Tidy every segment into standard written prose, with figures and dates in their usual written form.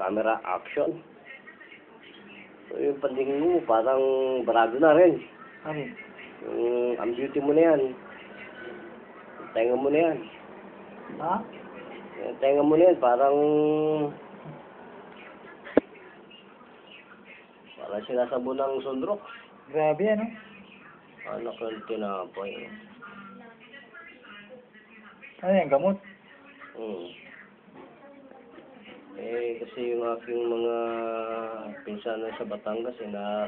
Camera action. So, yung paningin mo, parang barado na rin. Ano? Ang beauty mo na yan. Tenga mo na yan. Ha? Tenga mo na yan, parang sinasabon ng sundrok. Grabe, ano? Anak ng tinapay. Ano yan, gamot? Kasi yung aking mga pinsanan sa Batangas, ano na,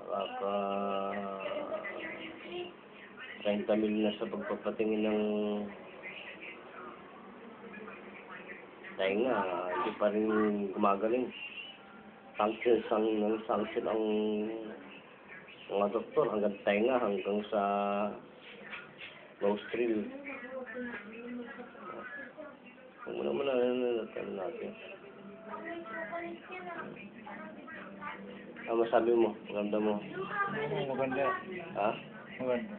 nakaka 30 mil na sa pagpapatingin ng tenga, hindi pa rin gumagaling. Sanction ang mga doktor hanggang tenga, hanggang sa nostril. Kung naman natin. Ano masabi mo? Maganda mo? Maganda. Ha? Maganda.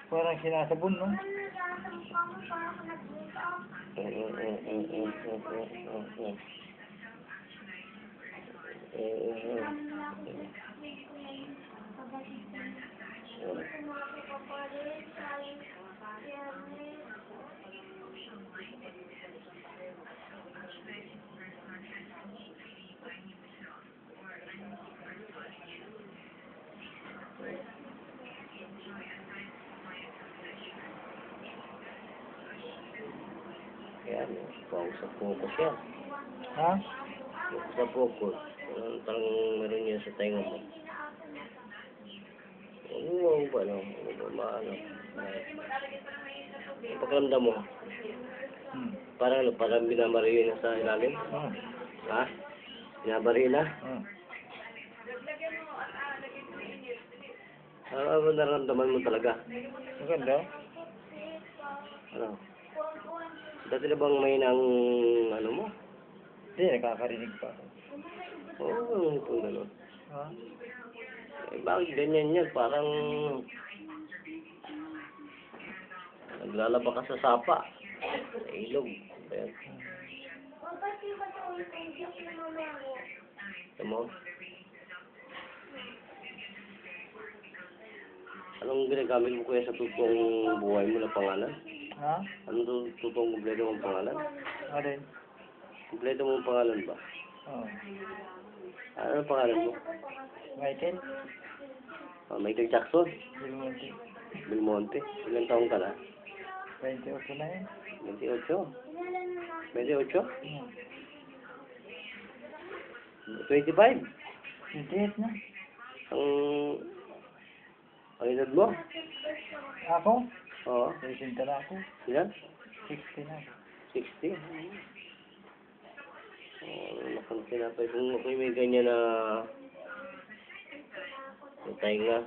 Parang sinasabon, no? Yan, sa focus yan. Ha? Sa focus. Parang meron yan sa tenga mo. Ano ba, no? Maano. Ang pagkanda mo, parang binabarihin na sa ilalim. Ha? Binabarihin na? Ano ba nararamdaman mo talaga? Maganda. Ano? Dati na bang may nang ano mo? Hindi, nakakarinig pa. Oo, kung gano'n. Ha? Bakit ganyan yan? Parang naglalaba ka sa sapa. Sa ilog. Ayan. Ito mo? Anong ginagamit mo kuya sa totoong buhay mo na pangalan? Ha? Anong totoong kumpleto mong pangalan? Alin? Kumpleto mong pangalan ba? Oo. Ano pangalan mo? Michael? Michael Jackson? Belmonte. Belmonte? Ilang taong ka na? 28 na yun. 28? 28? Hmm. 25? 28 na. Ang edad mo? Ako? Oo. 60 na ako. Ilan? 60 na. 60? Nakang tinapay. Kung ako'y may ganyan na tenga.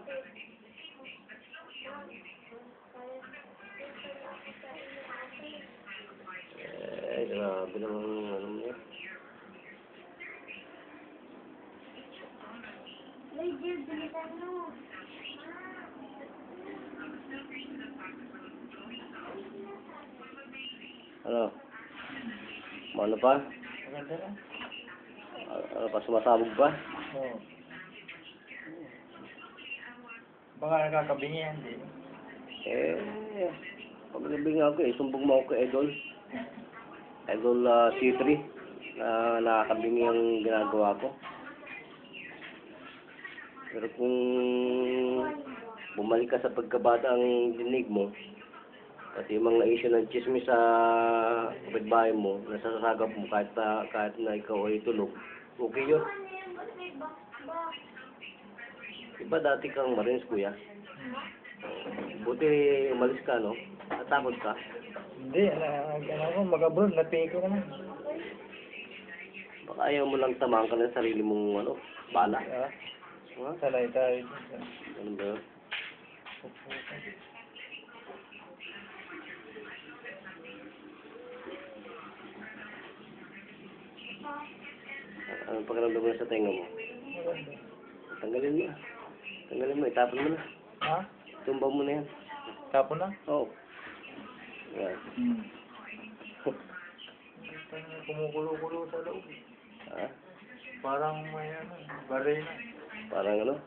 Grabe naman ano mo. Ano? Ano pa? Maganda na. Ano pa? Sumasabog ba? Oo. Baka nakakabingi yan, di ba? Pag-ibig nga ako sumbong mo ako kay Idol. Idol C3 na nakakabingi ang ginagawa ko. Pero kung bumalik ka sa pagkabata ang dinig mo, kasi yung mga issue ng chismis sa kapitbahay mo, nasasagap mo kahit na ikaw ay tulog, okay yun. Diba dati kang Marines, kuya? Buti umalis ka, no? Natakot ka? Hindi, ano ako, mag-abroad, napili ko naman. Baka ayaw mo lang tamaan ka ng sarili mong, bala. Ha? Ha? Salay tayo. Ano ba yun? Anong pakiramdam mo sa tenga mo? Maganda. Tanggalin mo, itapon mo na. Ha? Tumba mo na yan. Tapon na? Oo. Yan. Kumukulo-kulo sa loob. Ha? Parang may ano, barena. Parang ano?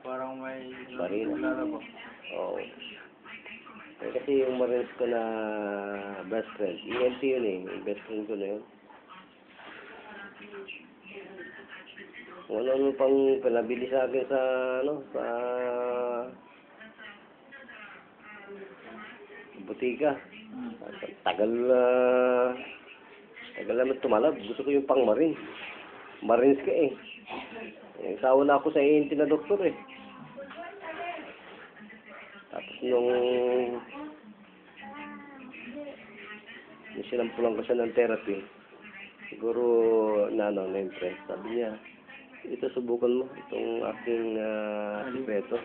Parang may Barena. lalabas. Oo. Eh, kasi yung Marines ko na best friend, EMT yun eh. Yung best friend ko na yun. Kung ano pang pinabili sa akin sa, ano, sa butika. Tagal naman tumalab. Gusto ko yung pang Marine. Marines ka eh. Eh, sawa na ako sa EMT na doktor eh. Tapos nung sinampulan ko siya ng therapy, siguro na-impress. Sabi niya, ito subukan mo, itong aking sikreto.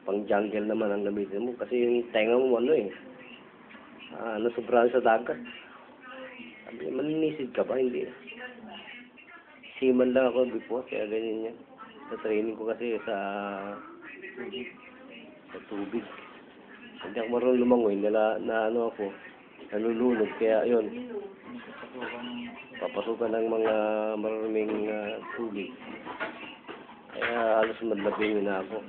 Pang jungle naman ang gamitin mo. Kasi yung tenga mo ano eh, sobrahan sa dagat. Sabi niya, maninisid ka ba? Hindi. Seaman lang ako before, kaya ganyan niya. Sa training ko kasi sa tubig. Hindi ako marunong lumangoy, ano ako, nalulunod, kaya yun, papasukan ng mga maruming tubig. Kaya halos madlabing na ako.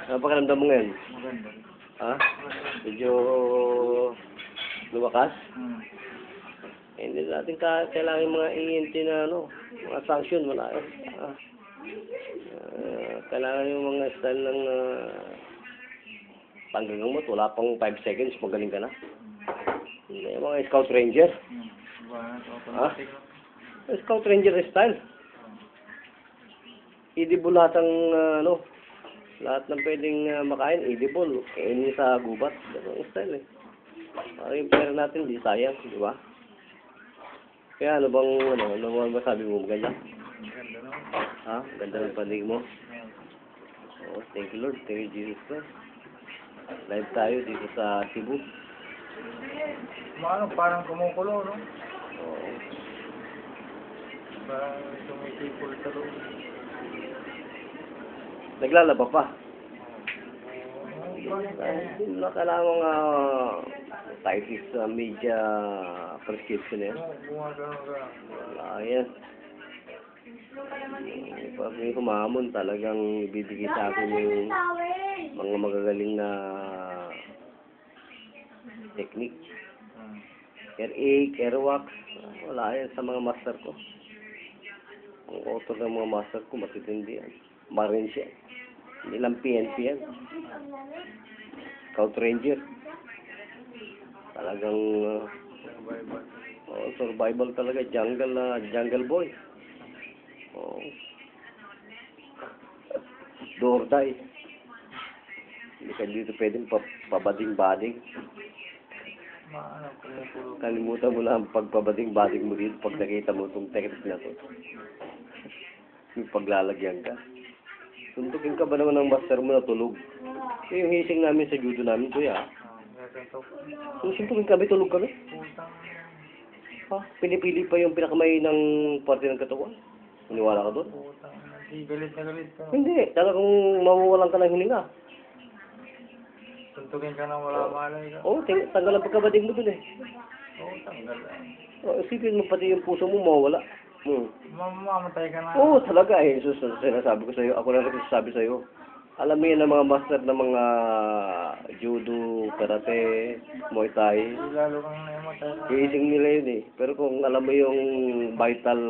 Ano pa karamdam mo ngayon? Maganda. Ha? Medyo lumakas? Hindi natin kailangan yung mga ENT na ano, mga sanction, wala eh. Kailangan yung mga style ng panggagamot, wala pang 5 seconds, magaling ka na. Yung mga Scout Ranger. Ha? Scout Ranger style. Edible lahat ang lahat ng pwedeng makain, edible. Kainin sa gubat. Ganun ang style eh. Para yung pera natin, di sayang, di ba? Kaya ano bang masabi mo? Maganda? Maganda no? Ha? Ganda ng panig mo? Oh, thank you Lord. Thank you Jesus Christ. Live tayo dito sa Cebu. Parang kumukulo, no? Oo. Parang tumitipol sa loob. Naglalaba pa. Bakit? Hindi na kailangan Titis media prescription na yan. Gumagano ka. Wala yan. Pag may humamon, talagang ibibigay sa akin yung mga magagaling na technique. Air-ache, air-wax, wala yan sa mga master ko. Ang author ng mga master ko, matitindi yan. Marine siya. Hindi lang PNP yan. Scout Ranger. Talagang survival talaga. Jungle boy. Oh. Do or die. Hindi ka dito pwedeng pabading-bading. Kumukulo. Kalimutan mo lang ang pagpabading-bading mo dito pag nakita mo itong technique na to. Yung paglalagyan ka. Tuntukin ka ba naman ng master mo na tulog? Yung hising namin sa judo namin, kuya. Kung suntukin kami, tulog kami. Ha? Pinipili pa yung pinakamay ng parte ng katawan. Maniwala ka doon? Hindi, galit na galit ka. Hindi. Talagang mawawalan ka ng hininga. Tuntukin ka na wala malay ka. Oo, tanggal ang pagkabading mo dun eh. Oo, tanggal. Isipin mo pati yung puso mo mawawala. Mamamatay ka na. Oo, talaga eh. Sinasabi ko sa'yo. Ako na rin sasabi sa'yo. Alam mo yan ang mga master ng mga judo, karate, muay thai. Lalo kang naimatay. Iising nila yun eh. Pero kung alam mo yung vital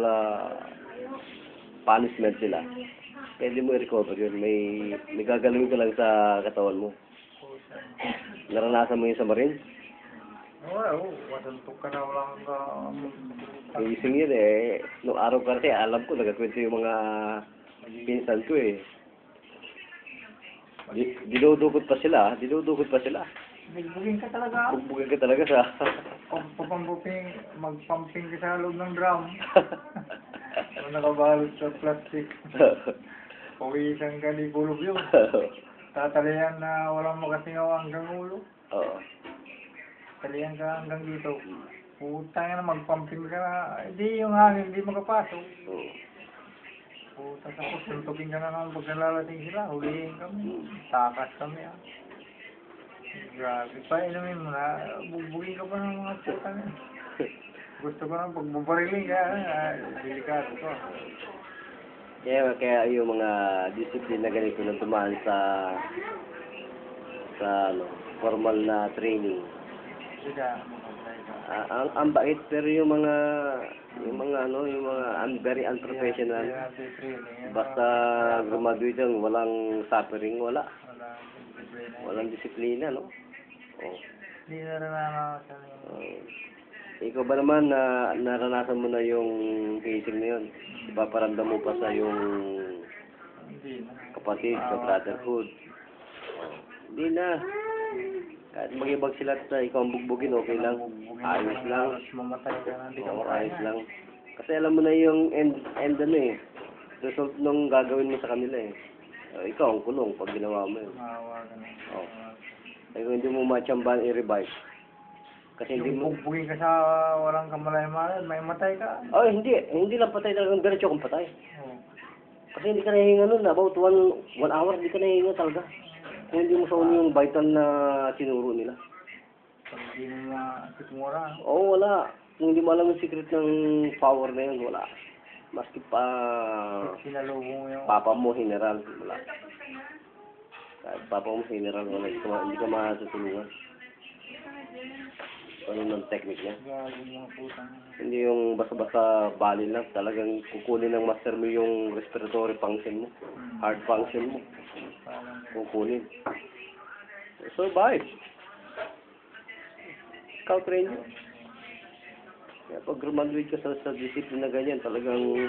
punishment sila, pwede mo i-recover yun. May gagalawin ka lang sa katawan mo. Naranasan mo yun sa Marines? Oo, masuntok ka na wala kang Iising yun eh. Nung araw kasi alam ko, nagkakwento yung mga pinsan ko eh. Dinudukot pa sila. Bigbugin ka talaga. Bugbugin ka talaga sa... Magpumping ka sa loob ng drum. Nakabalot sa plastic. Pawisan ka di kulog yun. Tatalihan na walang makasingaw hanggang ulo. Oo. Talihan ka hanggang dito. Putang na magpumping ka na. Hindi yung hangin, hindi makapasok. Puta, tapos suntukin ka na naman pag nalalating sila, hulihin kami. Takas kami ah. Grabe pa, inumin mo na, bugbugin ka pa ng mga puta na. Gusto ko na pagbabarilin ka, delikado ko. Kaya yung mga discipline na ganito na dumaan sa ano, formal na training. Sika, makapalay ka. Ang bait pero yung mga very unprofessional. Hindi natin training. Basta graduate yan, walang suffering, wala. Walang disiplina, no? Oh. Hindi na rin nakakasal Ikaw ba naman na naranasan mo na yung casing na yun? Ipaparamdam mo pa sa yung Hindi na. kapatid, sa brotherhood. Hindi na. Kahit mag-ibag sila at ikaw ang bugbugin, okay lang. Ayos lang. Mamatay ka na, hindi ka Oo, makaya. ayos lang. Kasi alam mo na yung end ano eh. Result nung gagawin mo sa kanila eh. Ikaw ang kulong pag ginawa mo yun. Maawa ka na. Oo. Ay kung hindi mo matsambahan i-revive. Kasi hindi Yung mo... bugbugin ka sa walang kamalay-malay, may matay ka. Oh, hindi lang patay talagang diretso kung patay. Oo. Kasi hindi ka nahihinga nun, about one hour, hindi ka nahihinga talaga. Kung hindi mo sa yung vital na sinuro nila. Pag hindi mo masikmura. Oo, wala. Kung hindi mo alam yung secret ng power na yun, wala. Maski pa Sinalubong mo yung... papa mo, general, wala. Kahit papa mo, general, wala. Hindi ka matutulungan. Ano ng technique niya. Gago mga putang. Hindi yung basta-basta bali lang. Talagang kukunin ng master mo yung respiratory function mo. Heart function mo. Parang... Kukunin. Survive. Scout ranger. Kaya pag graduate ka sa discipline na ganyan, talagang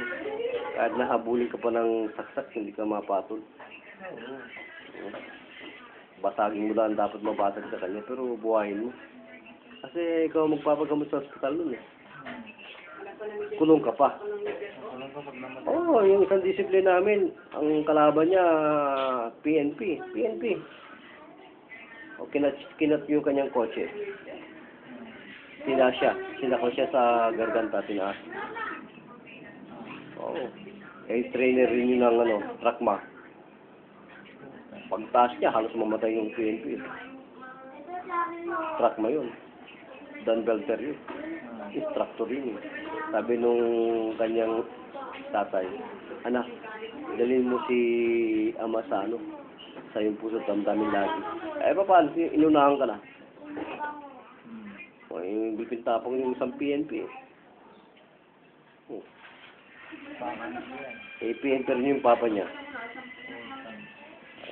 kahit nahabulin ka pa ng saksak, hindi ka mapatol. Oo. Basagin mo lang dapat mabasag sa kanya, pero buhayin mo. Kasi ikaw magpapagamot sa hospital nun eh. Kulong ka pa. Kulong ka pag namatay. Oo, yung isang discipline namin, ang kalaban niya, PNP. O kinat yung kanyang kotse. Sinako siya sa garganta, tinaas. Oo. Eh, trainer rin yun ng trackma. Pagtaas niya, halos mamatay yung PNP. Trackma yun. Dan Belter yun. Instructor yun. Sabi nung kanyang tatay, anak, dalhin mo si ama sa sa yung puso damdamin lagi. Eh, paano? Inunahan ka na. O, yung bipintapong yung isang PNP. Eh, PNP rin yung papa niya.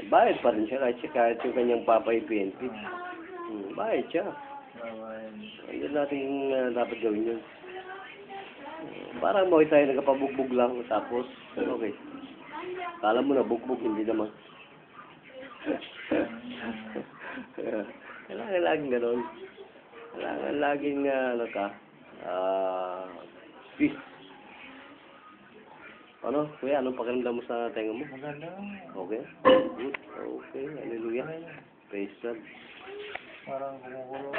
Bayad pa rin siya kahit yung kanyang papa yung PNP. Bayad siya. Ayun natin dapat gawin yun. Parang mo tayo nagpabugbog lang tapos okay. Kala mo na bugbog, hindi naman. Kailangan laging gano'n. Kailangan laging peace. Ano? Kuya, anong pakiramdam mo sa tenga mo? Maganda. Okay? Good. Okay. Hallelujah. Praise God. Parang kumukulong.